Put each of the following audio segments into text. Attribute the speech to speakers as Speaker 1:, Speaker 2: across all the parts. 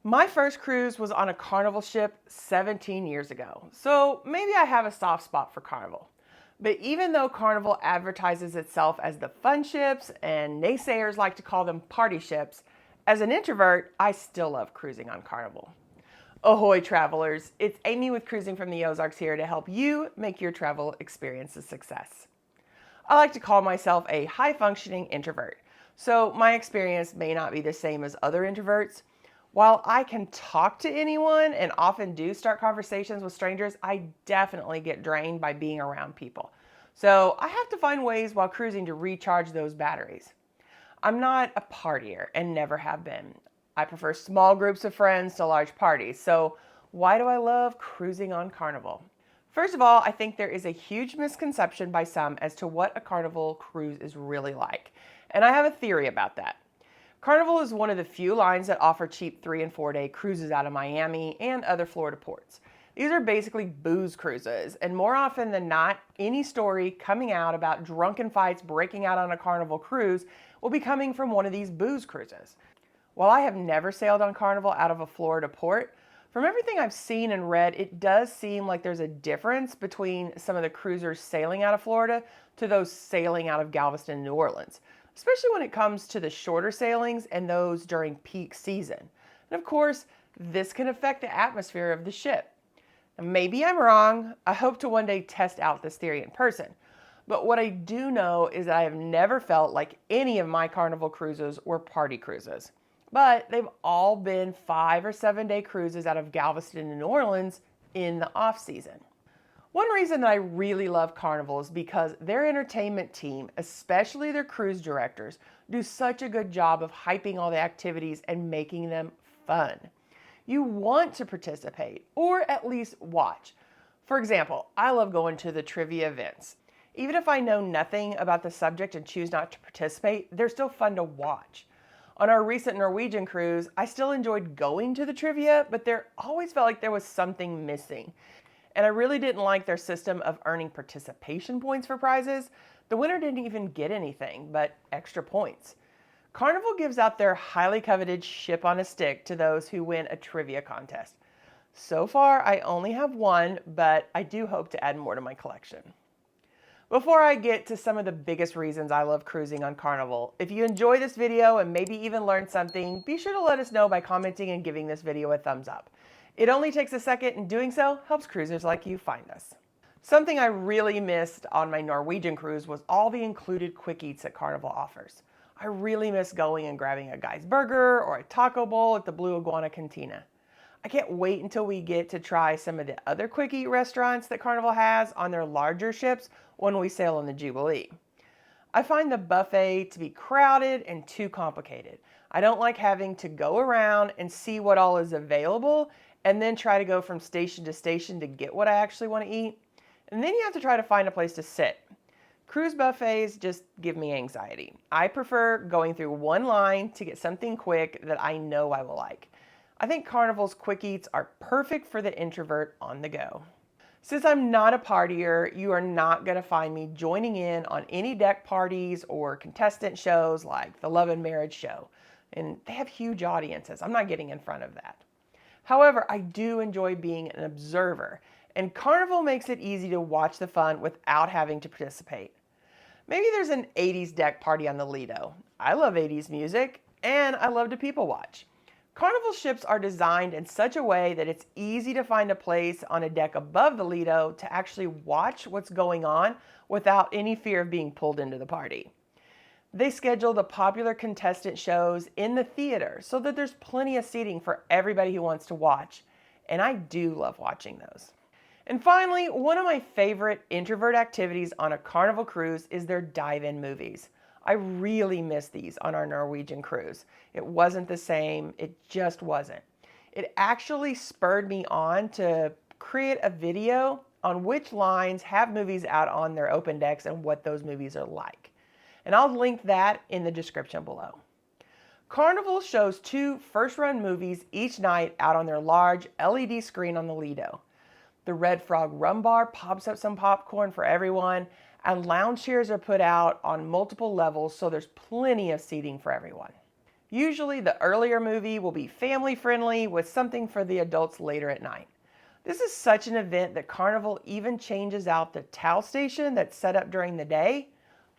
Speaker 1: My first cruise was on a Carnival ship 17 years ago, so maybe I have a soft spot for Carnival. But even though Carnival advertises itself as the fun ships and naysayers like to call them party ships, as an introvert, I still love cruising on Carnival. Ahoy travelers, it's Amy with Cruising from the Ozarks here to help you make your travel experience a success. I like to call myself a high-functioning introvert, so my experience may not be the same as other introverts. While I can talk to anyone and often do start conversations with strangers, I definitely get drained by being around people. So I have to find ways while cruising to recharge those batteries. I'm not a partier and never have been. I prefer small groups of friends to large parties. So why do I love cruising on Carnival? First of all, I think there is a huge misconception by some as to what a Carnival cruise is really like. And I have a theory about that. Carnival is one of the few lines that offer cheap 3 and 4 day cruises out of Miami and other Florida ports. These are basically booze cruises, and more often than not, any story coming out about drunken fights breaking out on a Carnival cruise will be coming from one of these booze cruises. While I have never sailed on Carnival out of a Florida port, from everything I've seen and read, it does seem like there's a difference between some of the cruisers sailing out of Florida to those sailing out of Galveston and New Orleans, especially when it comes to the shorter sailings and those during peak season. And of course, this can affect the atmosphere of the ship. Now, maybe I'm wrong. I hope to one day test out this theory in person. But what I do know is that I have never felt like any of my Carnival cruises were party cruises. But they've all been 5 or 7 day cruises out of Galveston and New Orleans in the off season. One reason that I really love Carnival is because their entertainment team, especially their cruise directors, do such a good job of hyping all the activities and making them fun. You want to participate, or at least watch. For example, I love going to the trivia events. Even if I know nothing about the subject and choose not to participate, they're still fun to watch. On our recent Norwegian cruise, I still enjoyed going to the trivia, but there always felt like there was something missing. And I really didn't like their system of earning participation points for prizes. The winner didn't even get anything but extra points. Carnival gives out their highly coveted ship on a stick to those who win a trivia contest. So far, I only have one, but I do hope to add more to my collection. Before I get to some of the biggest reasons I love cruising on Carnival, if you enjoy this video and maybe even learned something, be sure to let us know by commenting and giving this video a thumbs up. It only takes a second, and doing so helps cruisers like you find us. Something I really missed on my Norwegian cruise was all the included quick eats that Carnival offers. I really miss going and grabbing a guy's burger or a taco bowl at the Blue Iguana Cantina. I can't wait until we get to try some of the other quick eat restaurants that Carnival has on their larger ships when we sail on the Jubilee. I find the buffet to be crowded and too complicated. I don't like having to go around and see what all is available and then try to go from station to station to get what I actually want to eat. And then you have to try to find a place to sit. Cruise buffets just give me anxiety. I prefer going through one line to get something quick that I know I will like. I think Carnival's quick eats are perfect for the introvert on the go. Since I'm not a partier, you are not going to find me joining in on any deck parties or contestant shows like the Love and Marriage show. And they have huge audiences. I'm not getting in front of that. However, I do enjoy being an observer, and Carnival makes it easy to watch the fun without having to participate. Maybe there's an 80s deck party on the Lido. I love 80s music, and I love to people watch. Carnival ships are designed in such a way that it's easy to find a place on a deck above the Lido to actually watch what's going on without any fear of being pulled into the party. They schedule the popular contestant shows in the theater so that there's plenty of seating for everybody who wants to watch. And I do love watching those. And finally, one of my favorite introvert activities on a Carnival cruise is their dive-in movies. I really miss these on our Norwegian cruise. It wasn't the same. It just wasn't. It actually spurred me on to create a video on which lines have movies out on their open decks and what those movies are like. And I'll link that in the description below. Carnival shows 2 first-run movies each night out on their large LED screen on the Lido. The Red Frog Rum Bar pops up some popcorn for everyone, and lounge chairs are put out on multiple levels so there's plenty of seating for everyone. Usually the earlier movie will be family friendly with something for the adults later at night. This is such an event that Carnival even changes out the towel station that's set up during the day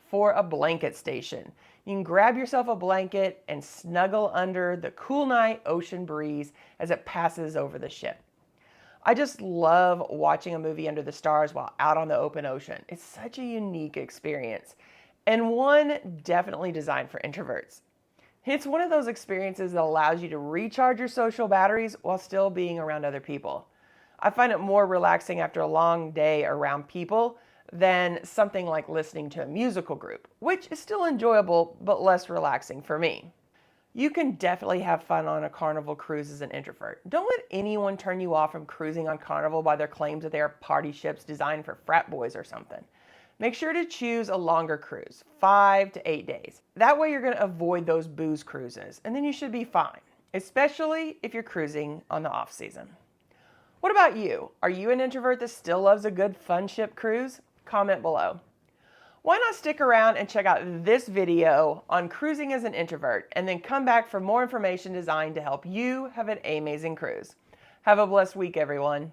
Speaker 1: for a blanket station. You can grab yourself a blanket and snuggle under the cool night ocean breeze as it passes over the ship. I just love watching a movie under the stars while out on the open ocean. It's such a unique experience, and one definitely designed for introverts. It's one of those experiences that allows you to recharge your social batteries while still being around other people. I find it more relaxing after a long day around people than something like listening to a musical group, which is still enjoyable but less relaxing for me. You can definitely have fun on a Carnival cruise as an introvert. Don't let anyone turn you off from cruising on Carnival by their claims that they are party ships designed for frat boys or something. Make sure to choose a longer cruise, 5 to 8 days. That way you're going to avoid those booze cruises, and then you should be fine, especially if you're cruising on the off season. What about you? Are you an introvert that still loves a good fun ship cruise? Comment below. Why not stick around and check out this video on cruising as an introvert, and then come back for more information designed to help you have an amazing cruise. Have a blessed week, everyone.